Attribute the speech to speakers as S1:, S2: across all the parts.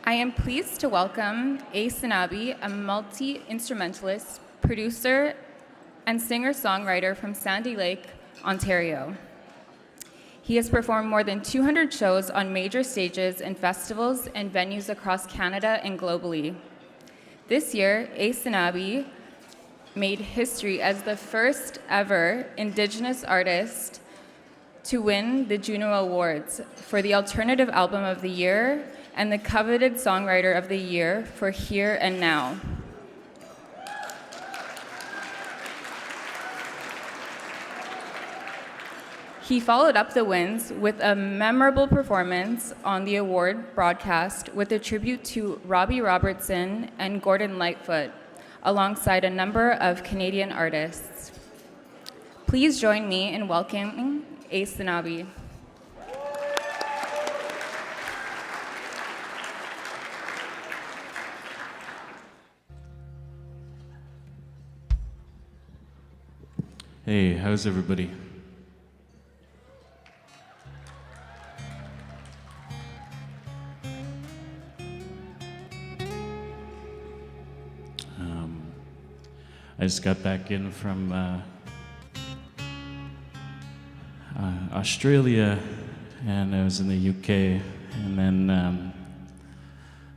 S1: I am pleased to welcome Aysanabee, a multi-instrumentalist, producer, and singer-songwriter from Sandy Lake, Ontario. He has performed more than 200 shows on major stages in festivals and venues across Canada and globally. This year, Aysanabee made history as the first ever Indigenous artist to win the Juno Awards for the Alternative Album of the Year and the coveted Songwriter of the Year for Here and Now. He followed up the wins with a memorable performance on the award broadcast with a tribute to Robbie Robertson and Gordon Lightfoot, alongside a number of Canadian artists. Please join me in welcoming Aysanabee.
S2: Hey, how's everybody? I just got back in from Australia, and I was in the UK, and then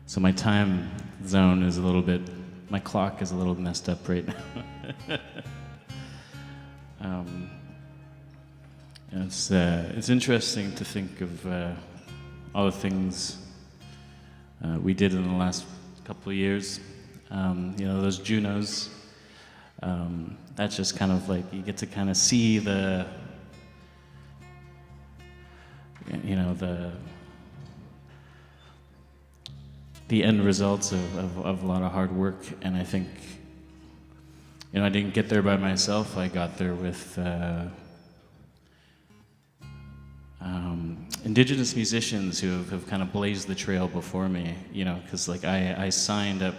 S2: so my time zone is a little bit, my clock is a little messed up right now. It's interesting to think of all the things we did in the last couple of years. Those Junos. That's just kind of like, you get to kind of see the end results of a lot of hard work. And I think, I didn't get there by myself. I got there with Indigenous musicians who have kind of blazed the trail before me, because like I signed up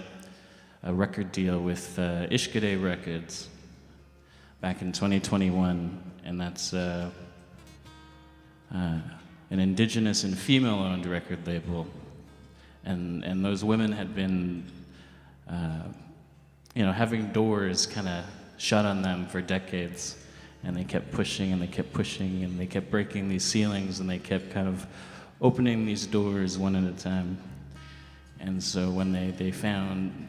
S2: a record deal with Ishkade Records back in 2021, and that's an Indigenous and female-owned record label. And those women had been, having doors kind of shut on them for decades, and they kept pushing and they kept pushing and they kept breaking these ceilings, and they kept kind of opening these doors one at a time. And so when they found,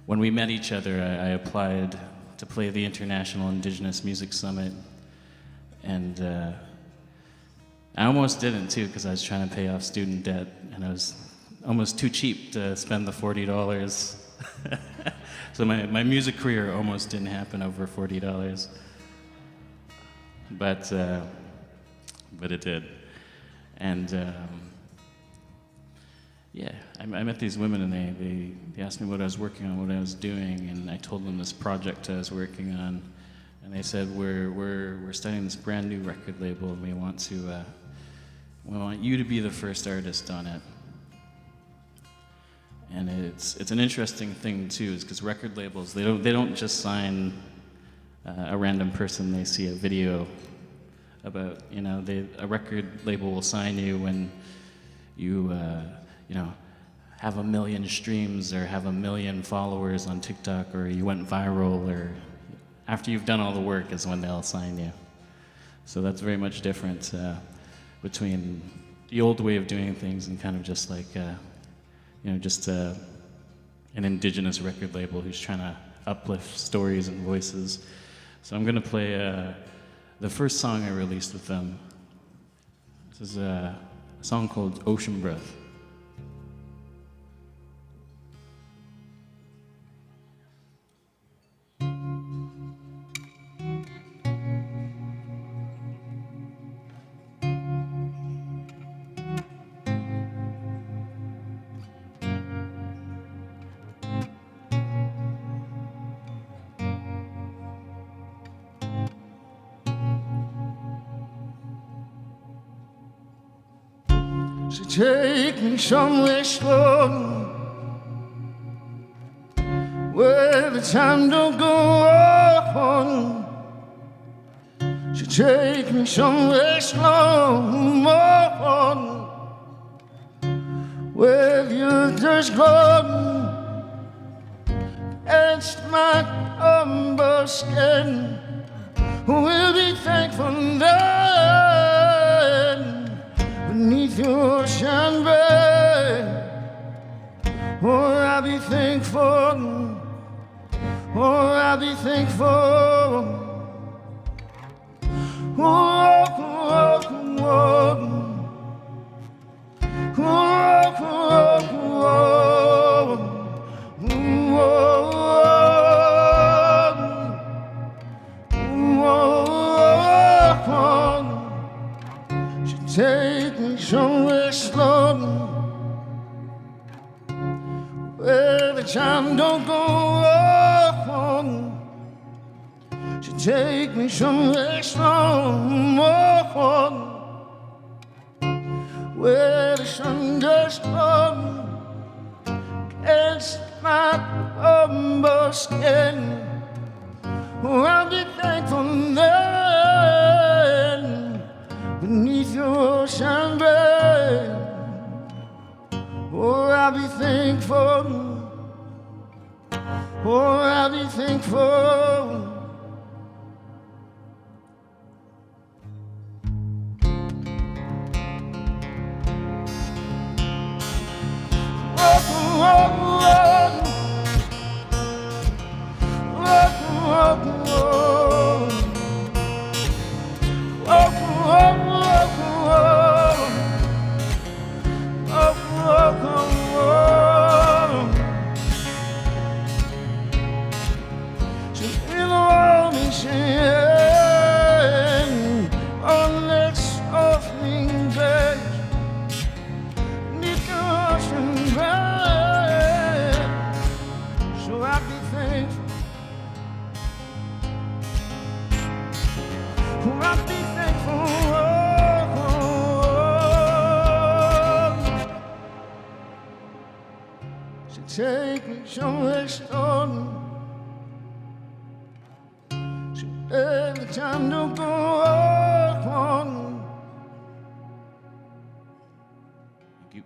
S2: when we met each other, I applied to play the International Indigenous Music Summit. And I almost didn't too, because I was trying to pay off student debt, and I was almost too cheap to spend the $40. So my music career almost didn't happen over $40. But it did. And I met these women, and they asked me what I was working on, what I was doing, and I told them this project I was working on, and they said, we're starting this brand new record label, and we want you to be the first artist on it. And it's an interesting thing too, is because record labels, they don't just sign a random person they see a video about. A record label will sign you when you have 1 million streams or have 1 million followers on TikTok, or you went viral, or after you've done all the work is when they'll sign you. So that's very much different between the old way of doing things and kind of just like, an Indigenous record label who's trying to uplift stories and voices. So I'm going to play the first song I released with them. This is a song called Ocean Breath.
S3: She take me somewhere slow, where the time don't go on. She take me somewhere slow, Well, you just grown against my humble skin. We'll be thankful then beneath your ocean bed. Oh, I'll be thankful. Oh, I'll be thankful. Oh, oh, oh, oh. Take me somewhere slow where the time don't go on. She take me somewhere slow where the sun just comes against my humble skin. Oh, I'll be thankful then beneath your ocean bed. Oh, I'll be thankful. Oh, I'll be thankful. Take me somewhere stone. So every time don't go on.
S2: Thank you.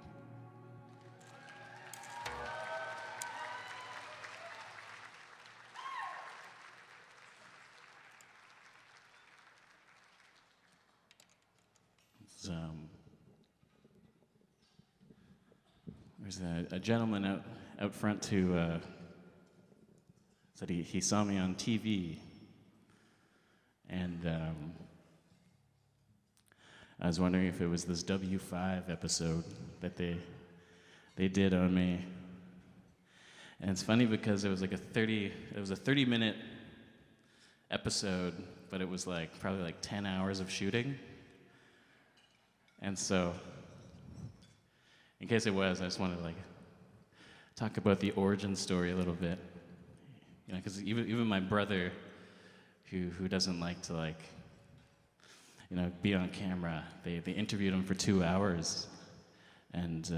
S2: There's a gentleman out front who said he saw me on TV, and I was wondering if it was this W5 episode that they did on me. And it's funny because it was like a 30-minute episode, but it was like probably like 10 hours of shooting. And so, in case it was, I just wanted to like talk about the origin story a little bit. You know, because even my brother, who doesn't like to like, you know, be on camera, they interviewed him for 2 hours, and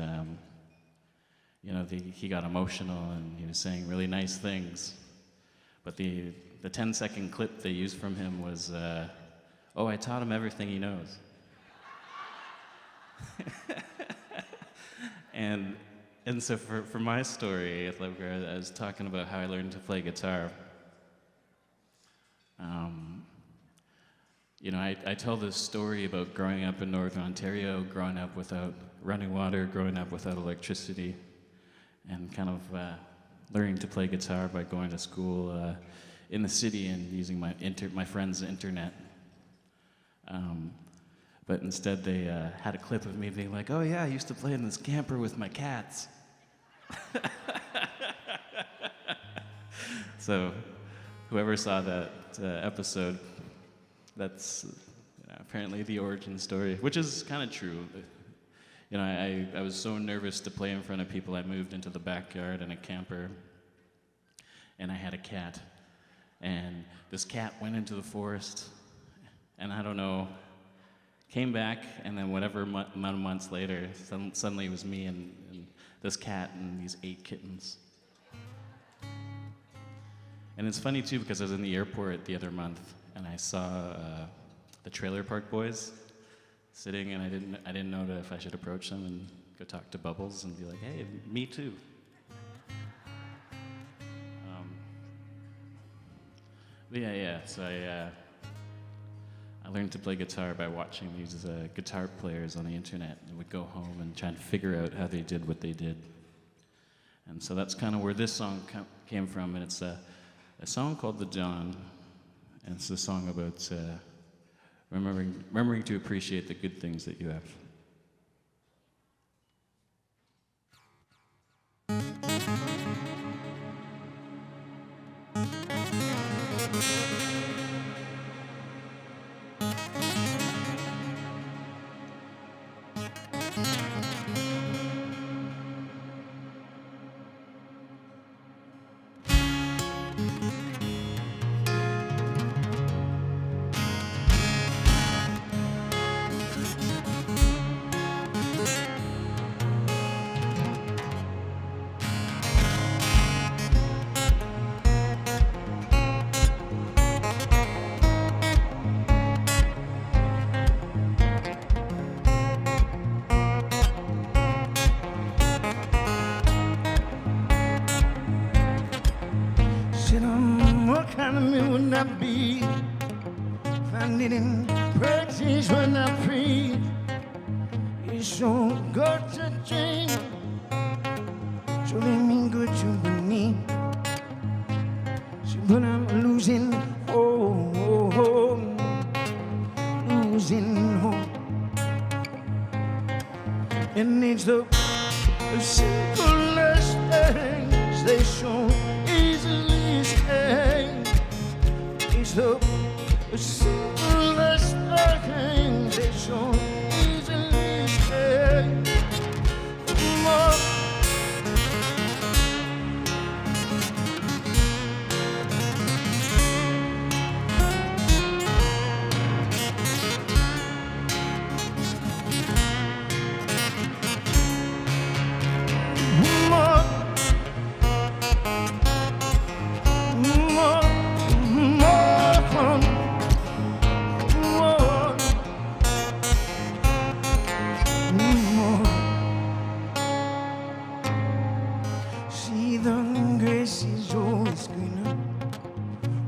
S2: you know, he got emotional and he was saying really nice things, but the 10-second clip they used from him was, oh, I taught him everything he knows. And so for my story, I was talking about how I learned to play guitar. You know, I tell this story about growing up in Northern Ontario, growing up without running water, growing up without electricity, and kind of learning to play guitar by going to school in the city and using my friend's internet. But instead they had a clip of me being like, oh yeah, I used to play in this camper with my cats. So whoever saw that episode, that's apparently the origin story, which is kind of true. You know, I was so nervous to play in front of people, I moved into the backyard in a camper, and I had a cat. And this cat went into the forest, and I don't know, came back, and then whatever amount of months later, suddenly it was me and this cat and these 8 kittens. And it's funny too, because I was in the airport the other month, and I saw the Trailer Park Boys sitting, and I didn't know if I should approach them and go talk to Bubbles and be like, hey, me too. So I learned to play guitar by watching these guitar players on the internet, and would go home and try and figure out how they did what they did. And so that's kind of where this song came from, and it's a song called The Dawn, and it's a song about remembering to appreciate the good things that you have.
S3: What kind of me would that be if I didn't practice when I preach? It's so good to change, so let me good to me. So, but I'm losing hope, losing hope, and it's the simplest things they so easily say. It's the simplest things they so easily say. More. See, the grass is always greener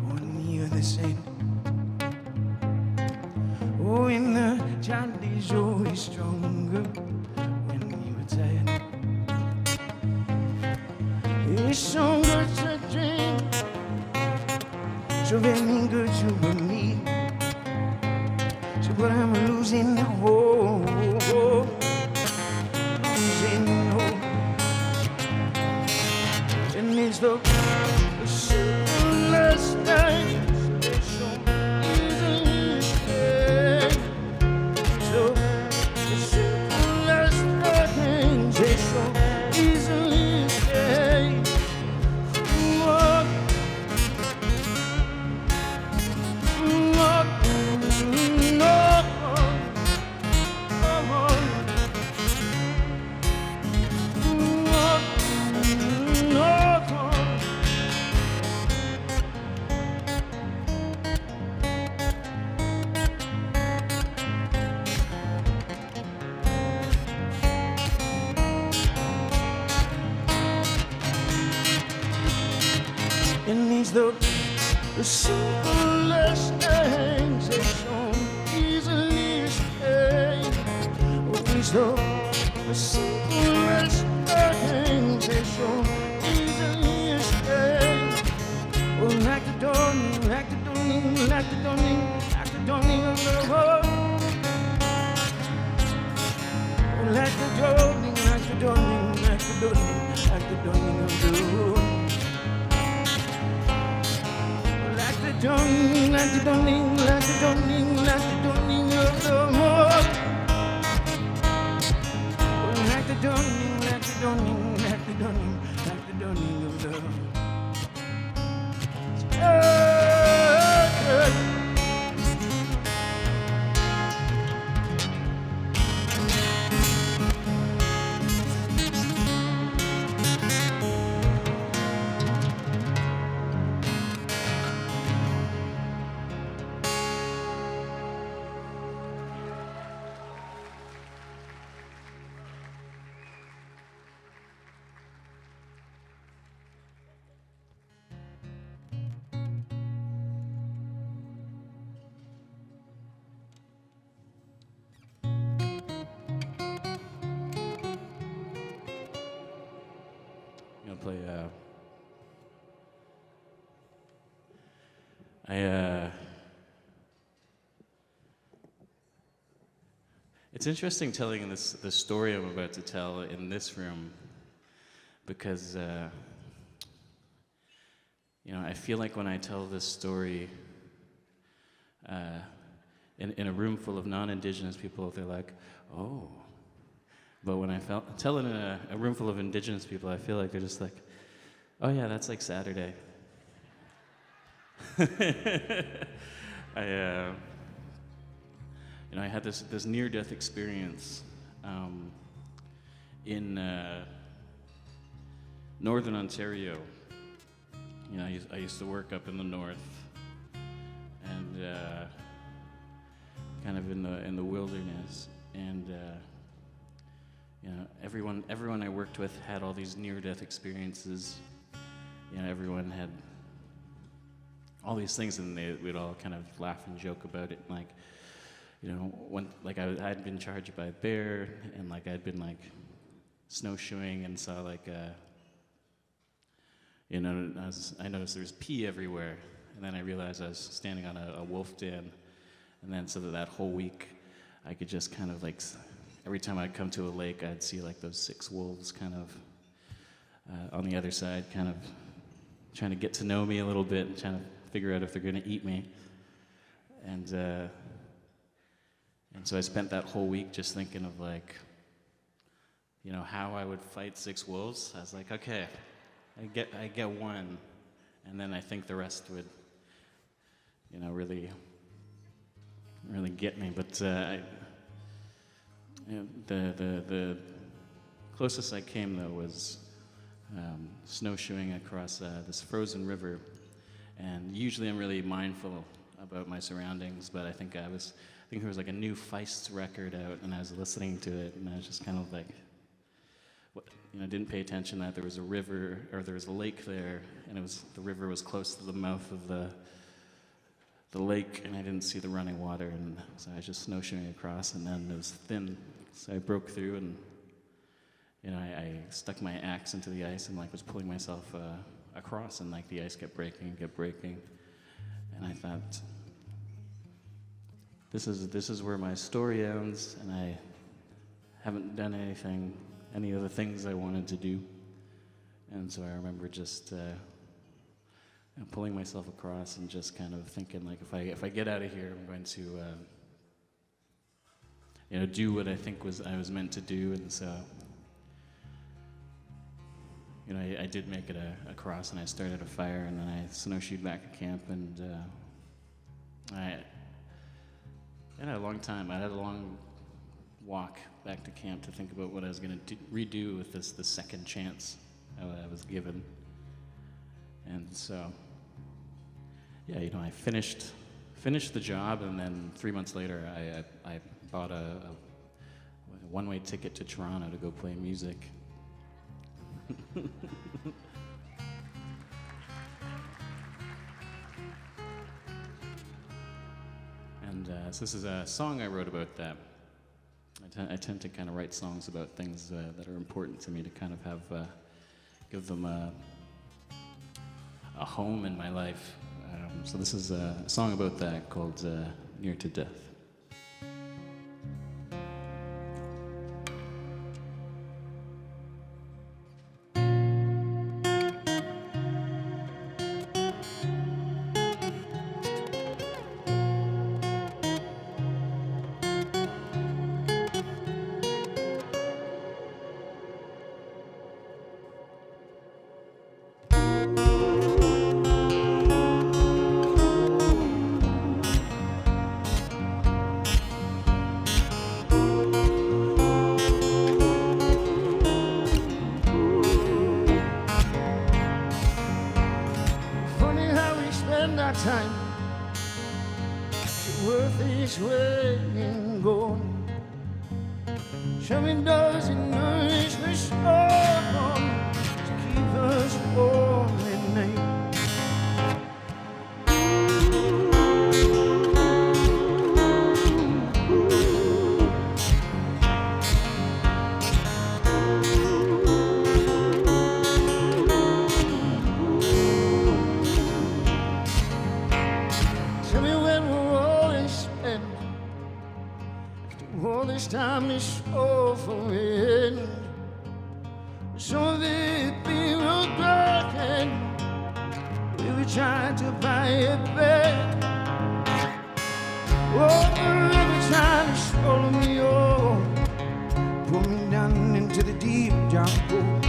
S3: on the other side. Oh, and the child is always stronger when you're tired. It's so good to drink, so very good to believe. So, but I'm losing hope, losing hope. And it's the simplest things they so easily say. So the simplest things they so easily say. What? And it's the simplest things they so easily say. Oh, it's the simplest things they so easily say. Oh, like the dawning, like the dawning, like the dawning, like the dawning of the world. Oh, like the dawning, like the dawning, like the dawning, like the dawning of the world. Like the dawning, like the dawning, like the dawning, like the dawning of the world. Oh, like the dawning, like the dawning, like the dawning, like the dawning of the world.
S2: play. It's interesting telling the story I'm about to tell in this room because, I feel like when I tell this story in a room full of non-Indigenous people, they're like, oh. But when I tell it in a room full of Indigenous people, I feel like they're just like, oh yeah, that's like Saturday. I had this near-death experience in northern Ontario. I used to work up in the north, and kind of in the wilderness, and everyone I worked with had all these near-death experiences. Everyone had all these things, and we'd all kind of laugh and joke about it. Like, when I'd been charged by a bear, and I'd been snowshoeing and saw I noticed there was pee everywhere, and then I realized I was standing on a wolf den, and then so that whole week I could just kind of every time I'd come to a lake, I'd see those 6 wolves kind of on the other side, kind of trying to get to know me a little bit and trying to figure out if they're going to eat me. And so I spent that whole week just thinking of how I would fight 6 wolves. I was like, okay, I get one, and then I think the rest would, really get me. But the closest I came though was snowshoeing across this frozen river, and usually I'm really mindful about my surroundings, but I think there was a new Feist record out, and I was listening to it, and I was just kind of didn't pay attention that there was a river, or there was a lake there, and the river was close to the mouth of the lake, and I didn't see the running water, and so I was just snowshoeing across, and then it was thin, so I broke through, and I stuck my axe into the ice and was pulling myself across, and the ice kept breaking, and I thought, this is where my story ends, and I haven't done any of the things I wanted to do. And so I remember just pulling myself across and just kind of thinking, if I get out of here, I'm going to do what I think I was meant to do. And so I did make it across, and I started a fire, and then I snowshoed back to camp, and I had a long time. I had a long walk back to camp to think about what I was going to redo with the second chance I was given. And so, I finished the job, and then 3 months later, I bought a one-way ticket to Toronto to go play music. And so this is a song I wrote about that. I tend to kind of write songs about things that are important to me, to kind of give them a home in my life. So this is a song about that called Near to Death.
S3: Time it's worth its weight in gold. Shoving doors and nourish the soul to keep us warm at night. All this time is over, so the people broken. We were trying to buy it back. Oh, the river trying to swallow me up, pull me down into the deep dark pool.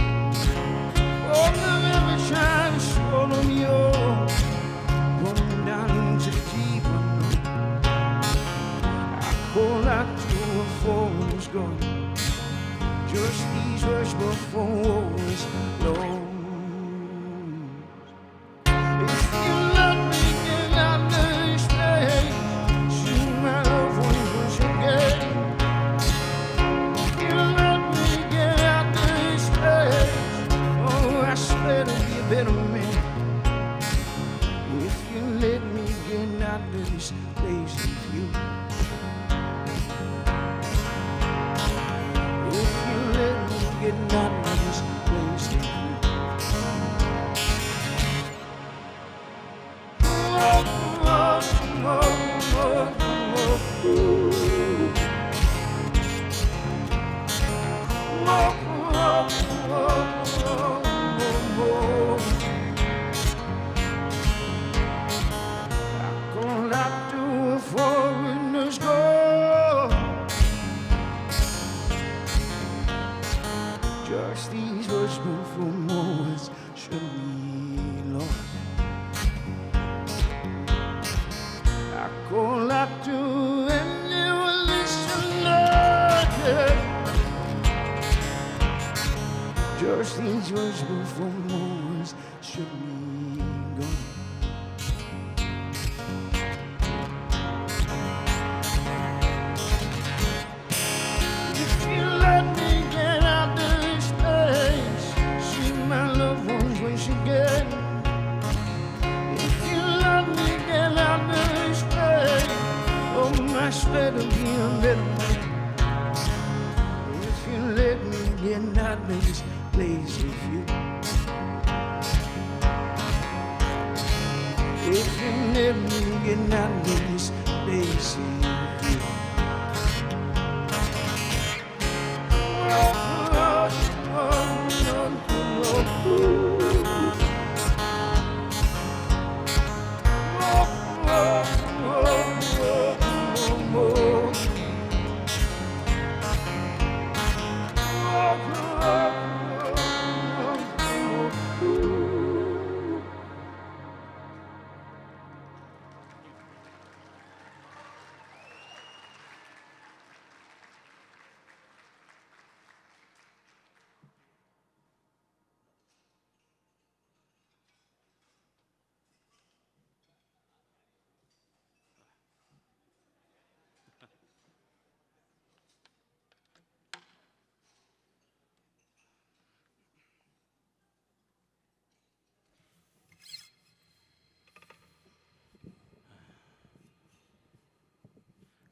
S3: Oh, the river trying to swallow me up, pull me down into the deep unknown. I call out to a foreigner's gone. Just these words before war was lost. If you let me get out of this place, see my loved ones once again. If you let me get out of this place, oh, I swear to be a better man. If you let me get out of this place with you. Getting out of this place with you. I'm gonna have to a foreigner's go. Just these words before moments should be lost. I call out to anyone listening. Just these words before moments should be gone. If you let me get out of this place, see my loved ones once again. If you let me get out of this place, oh, I swear to be a better man. If you let me get out of this place with you. If you let me get out of this place with you.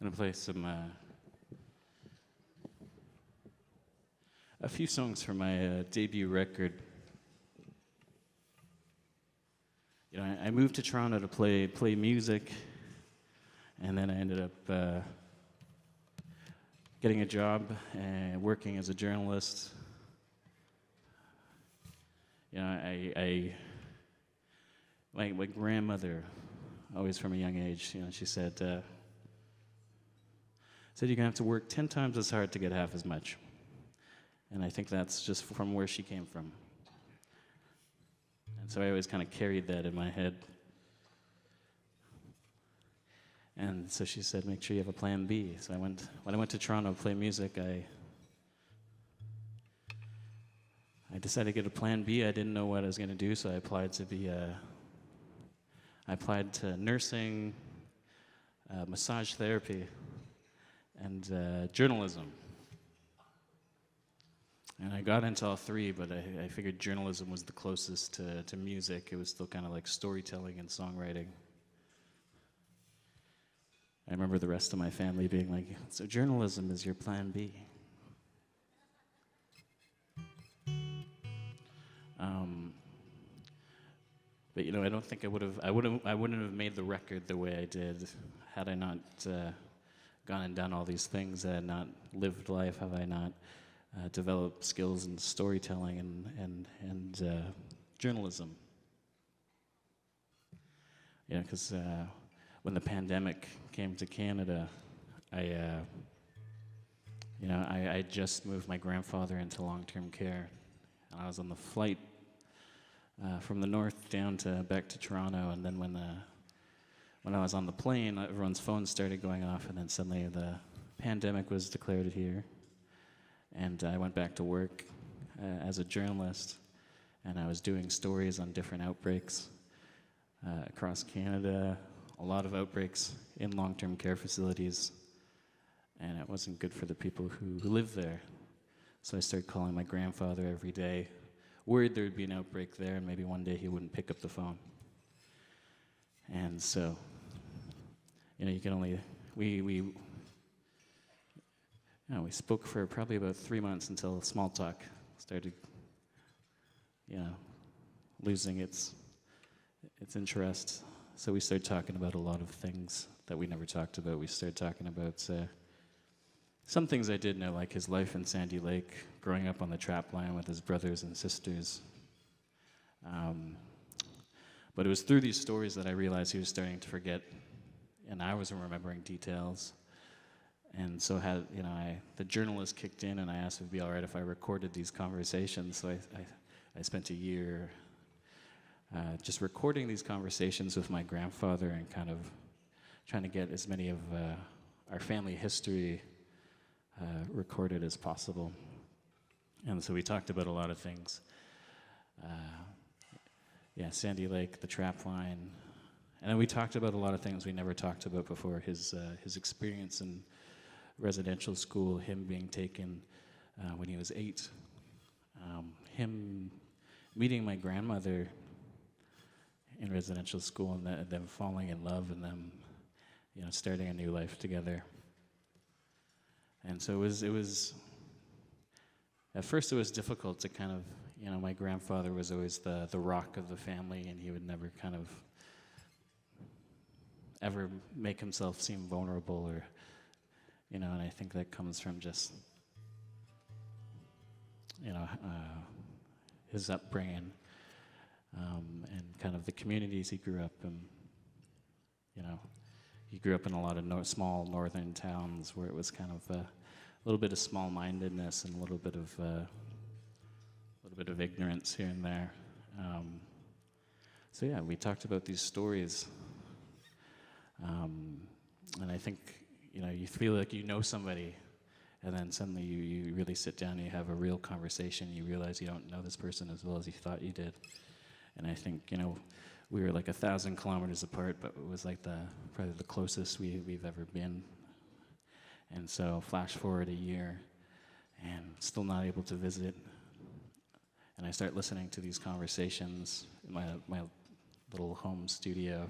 S2: I'm gonna play a few songs from my debut record. You know, I moved to Toronto to play music, and then I ended up getting a job and working as a journalist. You know, my grandmother, always from a young age, you know, she said you're gonna have to work 10 times as hard to get half as much. And I think that's just from where she came from. And so I always kind of carried that in my head. And so she said, make sure you have a plan B. So when I went to Toronto to play music, I decided to get a plan B. I didn't know what I was gonna do, so I applied to nursing, massage therapy, and journalism. And I got into all three, but I figured journalism was the closest to music. It was still kind of like storytelling and songwriting. I remember the rest of my family being like, so journalism is your plan B. But you know, I don't think I wouldn't have made the record the way I did had I not gone and done all these things? Had I not lived life? Have I not developed skills in storytelling and journalism? You know, because when the pandemic came to Canada, I just moved my grandfather into long-term care, and I was on the flight from the north down to back to Toronto, and then when I was on the plane, everyone's phones started going off, and then suddenly the pandemic was declared here, and I went back to work as a journalist, and I was doing stories on different outbreaks across Canada, a lot of outbreaks in long-term care facilities, and it wasn't good for the people who live there. So I started calling my grandfather every day, worried there would be an outbreak there, and maybe one day he wouldn't pick up the phone. And so, you know, you can only, we spoke for probably about 3 months until small talk started, losing its interest. So we started talking about a lot of things that we never talked about. We started talking about some things I did know, like his life in Sandy Lake, growing up on the trap line with his brothers and sisters. But it was through these stories that I realized he was starting to forget, and I wasn't remembering details. And so the journalist kicked in, and I asked if it'd be all right if I recorded these conversations. So I spent a year just recording these conversations with my grandfather and kind of trying to get as many of our family history recorded as possible. And so we talked about a lot of things. Sandy Lake, the trap line. And then we talked about a lot of things we never talked about before. His experience in residential school, him being taken when he was 8, him meeting my grandmother in residential school, and them falling in love, and them, starting a new life together. And so it was at first it was difficult to kind of, my grandfather was always the rock of the family, and he would never kind of ever make himself seem vulnerable, or, and I think that comes from just, his upbringing, and kind of the communities he grew up in. He grew up in a lot of small northern towns where it was kind of a little bit of small-mindedness and a little bit of ignorance here and there. We talked about these stories, and I think you feel like you know somebody, and then suddenly you really sit down and you have a real conversation. You realize you don't know this person as well as you thought you did. And I think, we were like 1,000 kilometers apart, but it was like probably the closest we've ever been. And so flash forward a year, and still not able to visit. And I start listening to these conversations in my little home studio.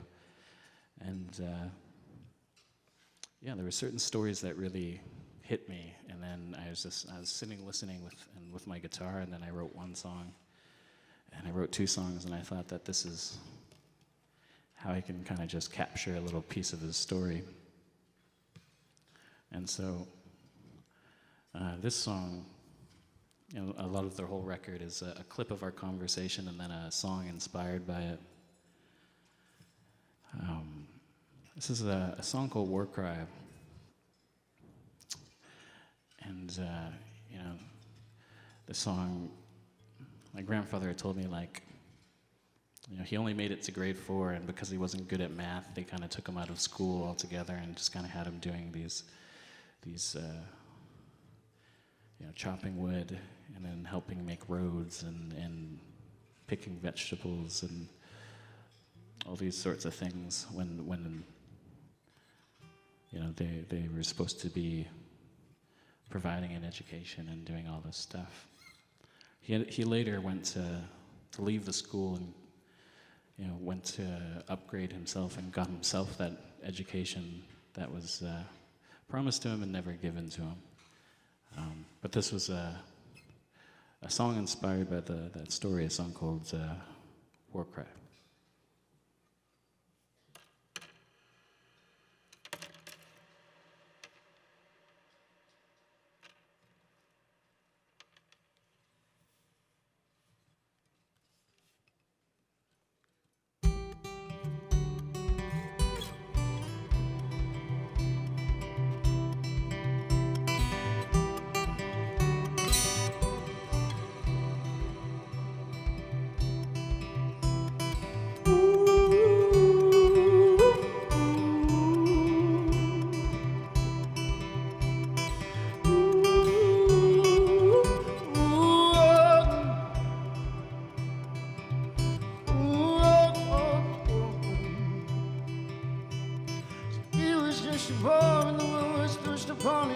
S2: And there were certain stories that really hit me. And then I was sitting listening with my guitar, and then I wrote one song. And I wrote 2 songs, and I thought that this is how I can kind of just capture a little piece of his story. And so this song, a lot of the whole record is a clip of our conversation and then a song inspired by it. This is a song called War Cry. And, the song, my grandfather had told me, he only made it to grade 4, and because he wasn't good at math, they kind of took him out of school altogether and just kind of had him doing these chopping wood and then helping make roads and picking vegetables and all these sorts of things when they were supposed to be providing an education and doing all this stuff. He later went to leave the school and went to upgrade himself and got himself that education that was promised to him and never given to him. But this was a song inspired by that story, a song called War Cry.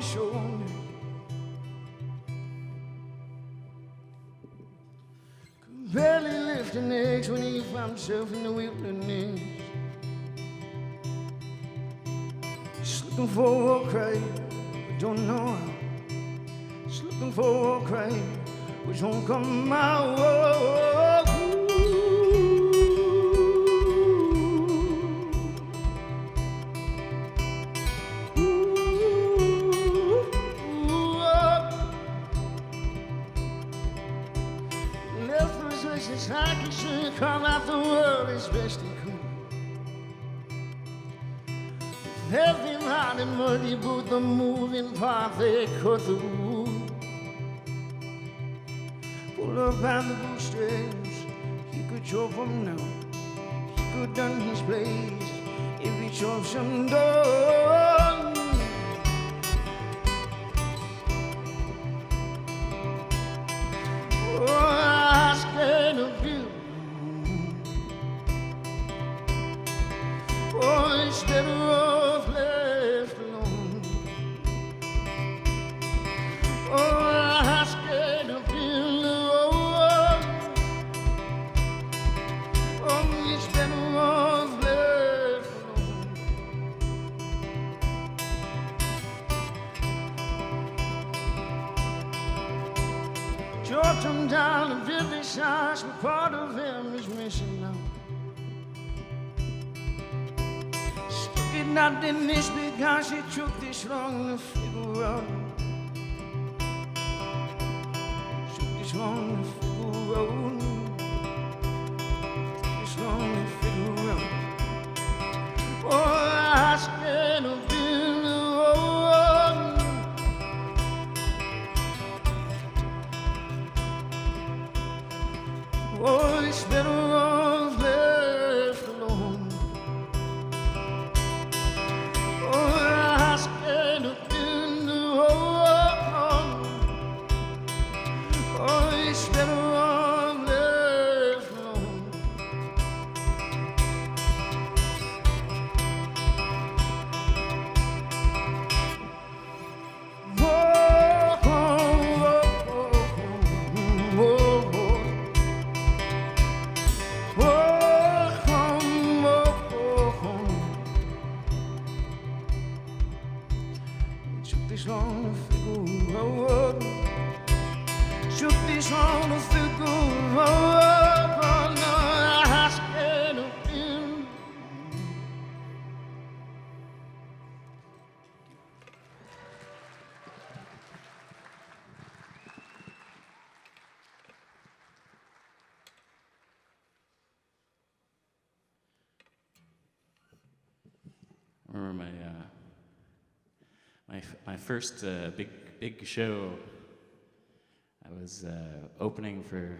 S3: shoulder. Could barely lift an axe when he found himself in the wilderness. Just looking for a crave, but don't know how. Just looking for a crave, which won't come my way. It's like he should come out the world as best he could. Heavy heart and muddy boot, the moving path they cut through. Pull up by the bootstraps, he could chop them now. He could done his place if he chops them down. It's better off left alone. Oh, I'm scared of being alone. Oh, it's better off left alone. Chopped him down and built this house, but part of him is missing now. Not in this because it took this long to figure out. Took this long to figure out. Took this long to figure out. Oh, I'm scared of being alone. Oh, it's better off left alone.
S2: I remember my first big show. I was opening for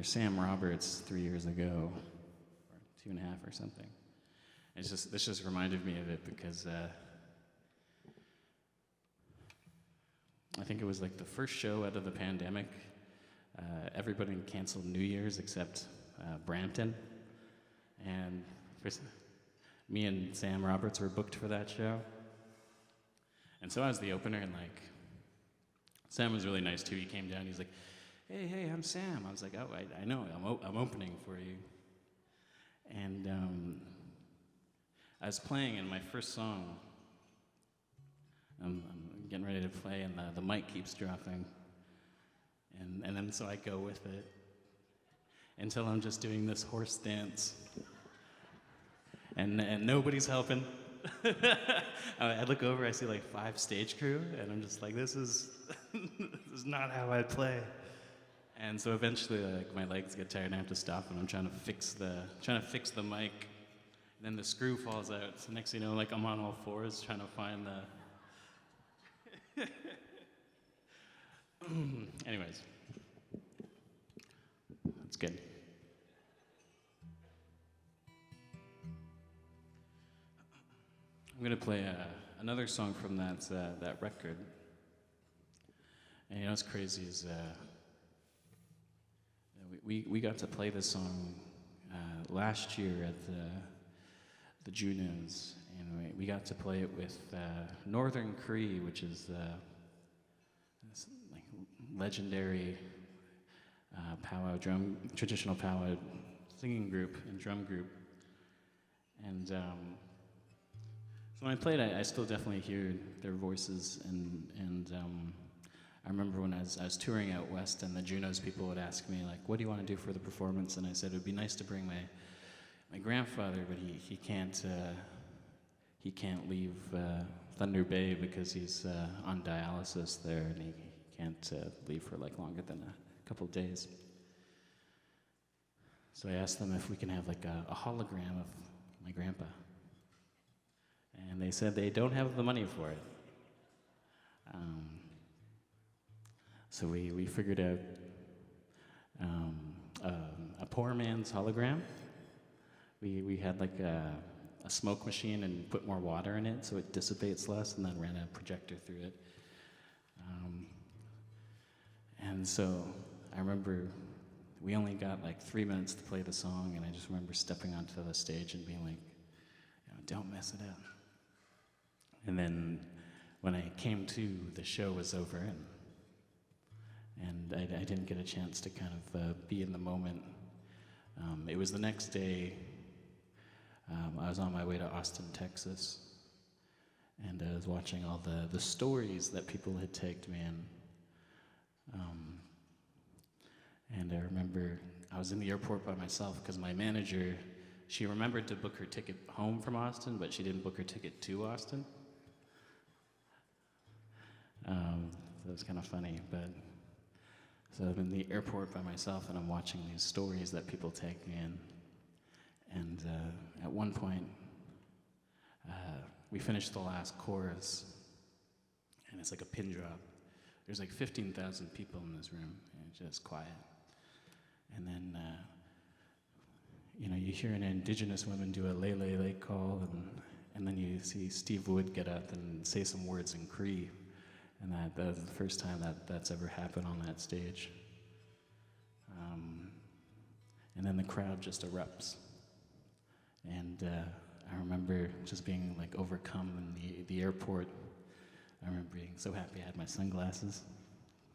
S2: Sam Roberts 3 years ago, or 2.5 or something. This just reminded me of it because I think it was like the first show out of the pandemic. Everybody canceled New Year's except Brampton, and me and Sam Roberts were booked for that show. And so I was the opener, and like, Sam was really nice too. He came down, he's like, hey, I'm Sam. I was like, oh, I know, I'm opening for you. And I was playing, and my first song, I'm getting ready to play, and the mic keeps dropping. And then so I go with it until I'm just doing this horse dance. And nobody's helping. I look over, I see like 5 stage crew, and I'm just like, this is not how I play. And so eventually, like, my legs get tired and I have to stop, and I'm trying to fix the mic. And then the screw falls out. So next thing you know, like, I'm on all fours trying to find the. Anyways, that's good. I'm gonna play another song from that record. And you know what's crazy is we got to play this song last year at the Junos, and we got to play it with Northern Cree, which is this like legendary traditional powwow singing group and drum group. And so when I played, I still definitely hear their voices, and I remember when I was touring out west, and the Junos people would ask me, like, what do you want to do for the performance? And I said, it would be nice to bring my grandfather, but he can't leave Thunder Bay because he's on dialysis there, and he can't leave for like longer than a couple of days. So I asked them if we can have like a hologram of my grandpa. And they said they don't have the money for it. So we figured out a poor man's hologram. We had like a smoke machine and put more water in it so it dissipates less, and then ran a projector through it. And so I remember we only got like 3 minutes to play the song, and I just remember stepping onto the stage and being like, don't mess it up. And then when I came to, the show was over, and I didn't get a chance to kind of be in the moment. It was the next day. I was on my way to Austin, Texas, and I was watching all the stories that people had tagged me in. And I remember I was in the airport by myself because my manager, she remembered to book her ticket home from Austin, but she didn't book her ticket to Austin. So it was kind of funny, but so I'm in the airport by myself, and I'm watching these stories that people tag me in. And at one point, we finished the last chorus, and it's like a pin drop. There's like 15,000 people in this room, and it's just quiet. And then, you hear an Indigenous woman do a lay call, and then you see Steve Wood get up and say some words in Cree, and that was the first time that's ever happened on that stage. And then the crowd just erupts. And I remember just being like overcome in the airport. I remember being so happy I had my sunglasses,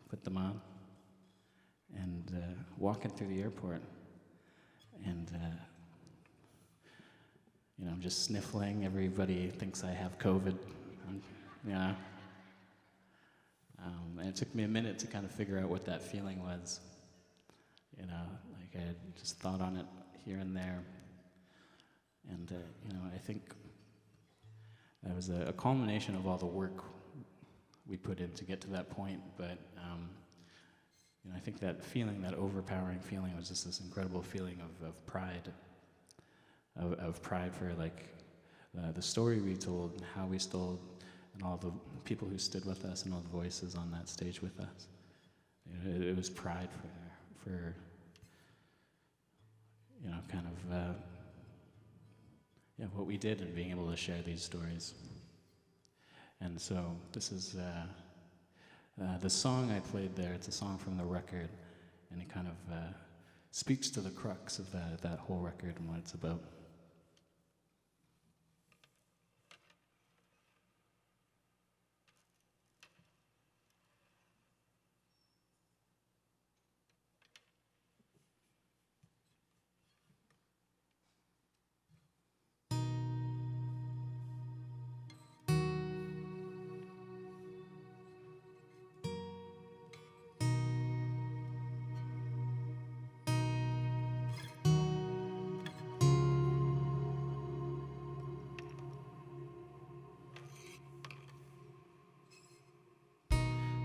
S2: put them on, and walking through the airport. And I'm just sniffling. Everybody thinks I have COVID. And it took me a minute to kind of figure out what that feeling was. Like I had just thought on it here and there. And, I think that was a culmination of all the work we put in to get to that point. But, I think that feeling, that overpowering feeling, was just this incredible feeling of pride, of pride for, like, the story we told and how we told, and all the people who stood with us and all the voices on that stage with us. It was pride for kind of... what we did and being able to share these stories. And so this is the song I played there. It's a song from the record, and it kind of speaks to the crux of that whole record and what it's about.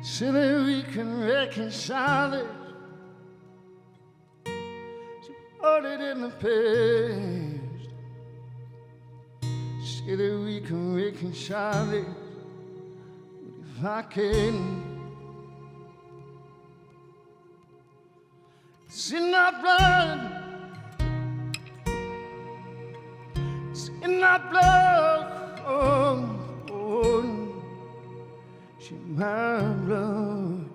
S3: So that we can reconcile it, so put it in the past. So that we can reconcile it, but if I can, it's in our blood, it's in our blood. She my blood.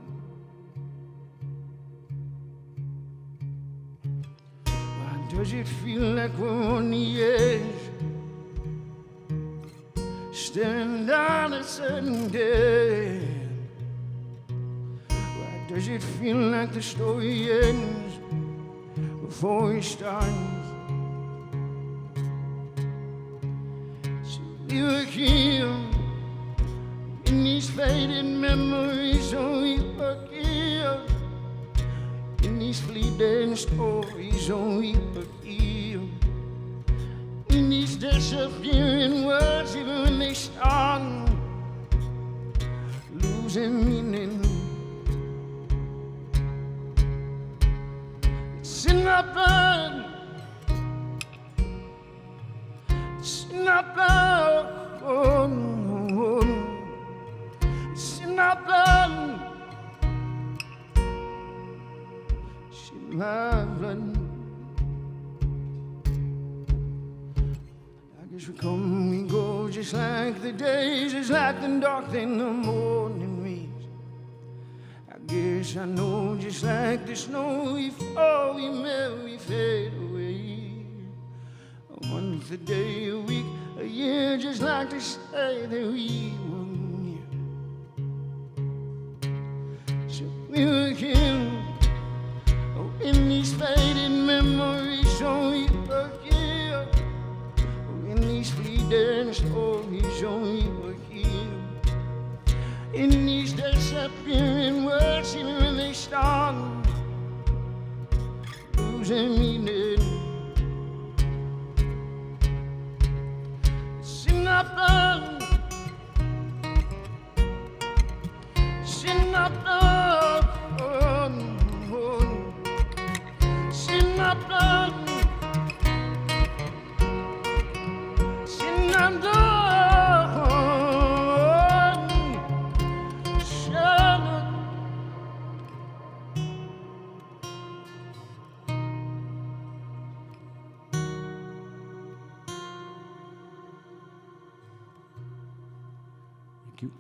S3: Why does it feel like we're on the edge? staring down a certain dead. Why does it feel like the story ends before it starts? So we were killed in these faded memories, so we were killed in these fleeting stories, so we were killed in these disappearing words, even when they start losing meaning. It's in our blood. It's in our blood. It's in our blood. It's in my blood. We come, we go, just like the days, just like the dark in the morning rains. I guess I know, just like the snow, we fall, we melt, we fade away. A month, a day, a week, a year, just like to say that we were near. So we were killed, oh, in these faded memories, so we were killed. In these fleeting stories, only were healed. In these disappearing words, even when they start losing meaning. It's in our blood. It's in our blood. It's in our blood. I'm done.
S2: Thank you.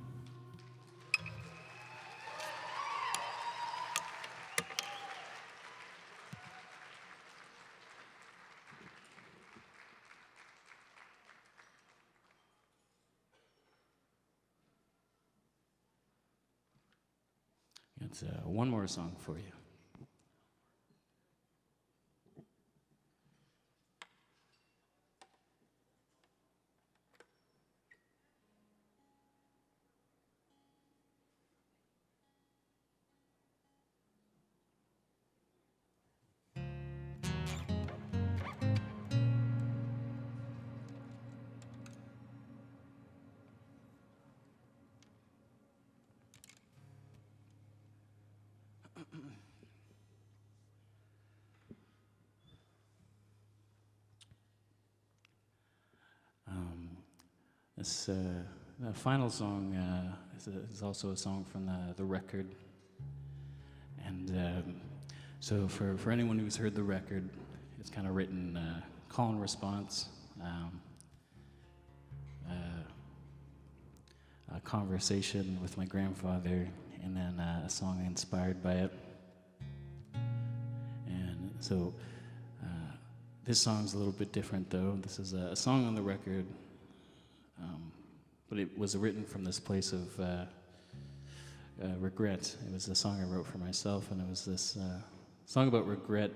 S2: It's one more song for you. This the final song is also a song from the record, and so for anyone who's heard the record, it's kind of written call and response, a conversation with my grandfather, and then a song inspired by it. And so this song's a little bit different, though. This is a song on the record. But it was written from this place of regret. It was a song I wrote for myself, and it was this song about regret,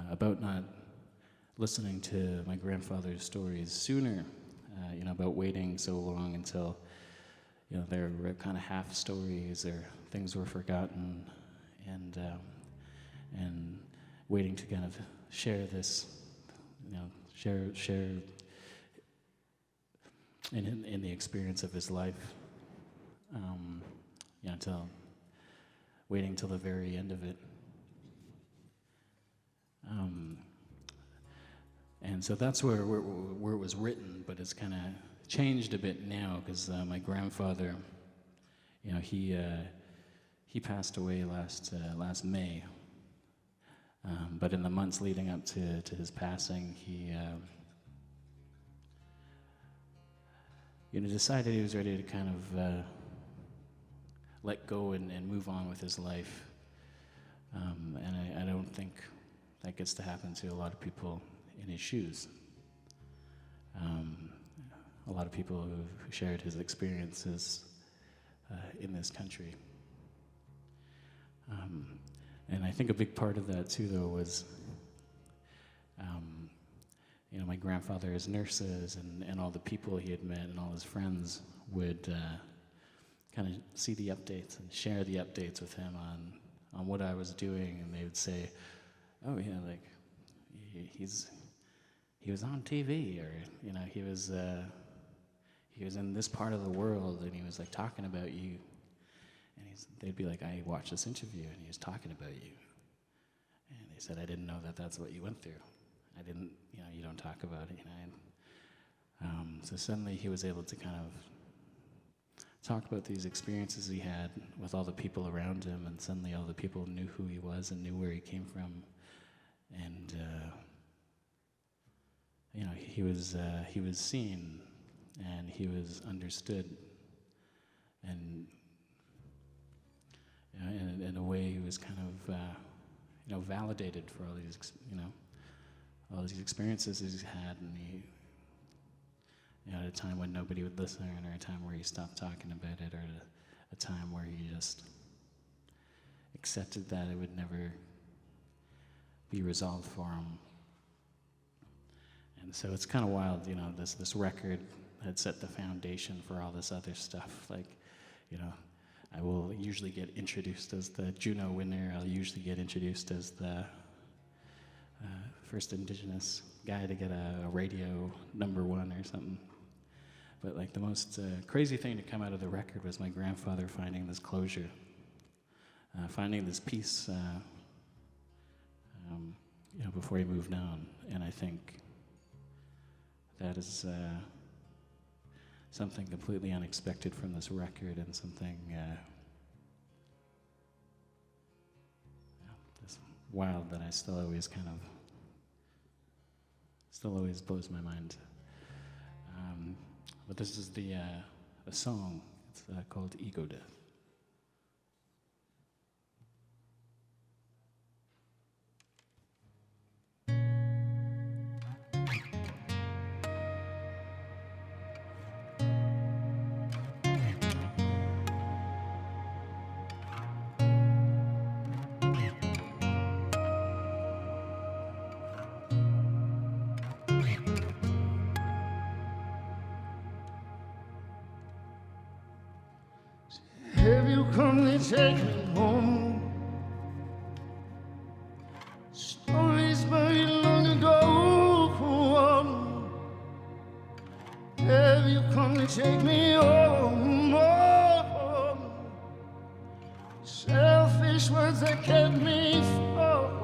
S2: about not listening to my grandfather's stories sooner, about waiting so long until, there were kind of half stories or things were forgotten, and waiting to kind of share this, share in the experience of his life, until waiting till the very end of it. And so that's where it was written, but it's kind of changed a bit now because my grandfather, he passed away last May. But in the months leading up to his passing, he decided he was ready to kind of let go and move on with his life. And I don't think that gets to happen to a lot of people in his shoes. a lot of people who shared his experiences in this country. And I think a big part of that too, though, was, my grandfather, his nurses, and all the people he had met, and all his friends would kind of see the updates and share the updates with him on what I was doing, and they would say, "Oh yeah, like he was on TV, or he was in this part of the world, and he was like talking about you." And they'd be like, "I watched this interview, and he was talking about you." And they said, "I didn't know that that's what you went through. I didn't, you don't talk about it, And, so suddenly he was able to kind of talk about these experiences he had with all the people around him, and suddenly all the people knew who he was and knew where he came from. And, he was seen, and he was understood, and in a way, he was kind of, validated for all these, all these experiences he's had, and he, at a time when nobody would listen, or a time where he stopped talking about it, or a time where he just accepted that it would never be resolved for him. And so it's kind of wild, this record had set the foundation for all this other stuff. Like, I will usually get introduced as the Juno winner. I'll usually get introduced as the first Indigenous guy to get a radio #1 or something. But like the most crazy thing to come out of the record was my grandfather finding this closure, finding this peace, before he moved on. And I think that is something completely unexpected from this record, and something just wild that I still always blows my mind. But this is a song. It's called Ego Death.
S3: Have you come to take me home? Stories buried long ago. Have you come to take me home? Selfish words that kept me from.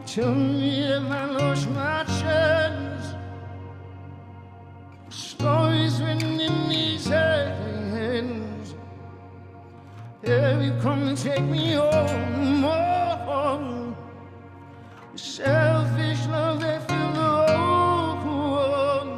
S3: Tell me if I lost my chance. Stories written in these hands. Have you come and take me home? Selfish love that filled the whole world.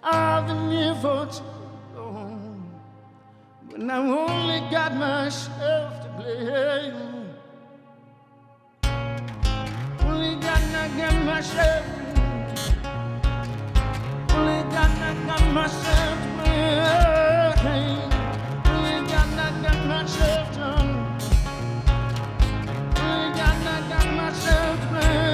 S3: I've been here for too long, but I only got myself to blame. Only got myself. Only got myself to blame. Only got myself done. Only got myself to blame.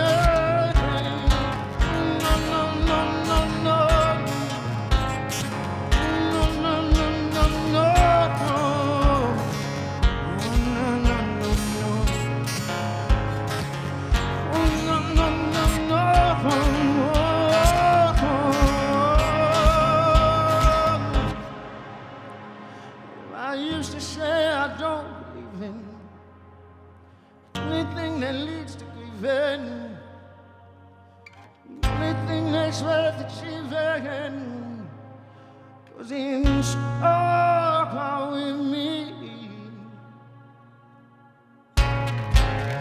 S3: that leads to grieving. The only thing that's worth achieving was in store with me.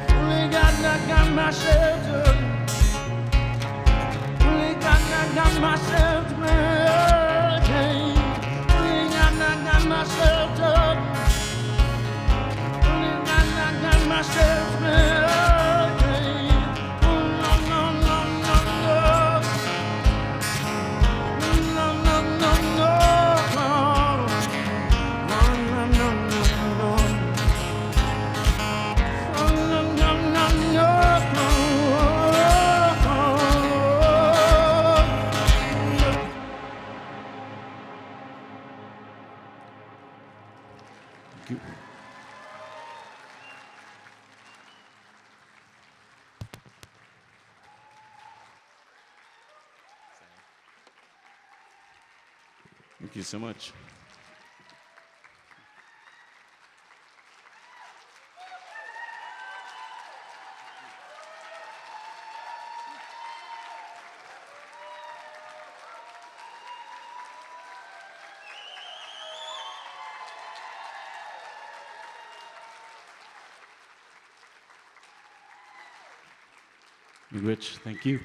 S3: Only got myself to. Only got myself to maintain. Only got myself to. Only got myself to maintain. Oh, no, no, no, no, no. No, no, no, no. No, no, no, no, no. Oh, no, no, no, no.
S2: Thank you. Thank you so much. Rich, thank you.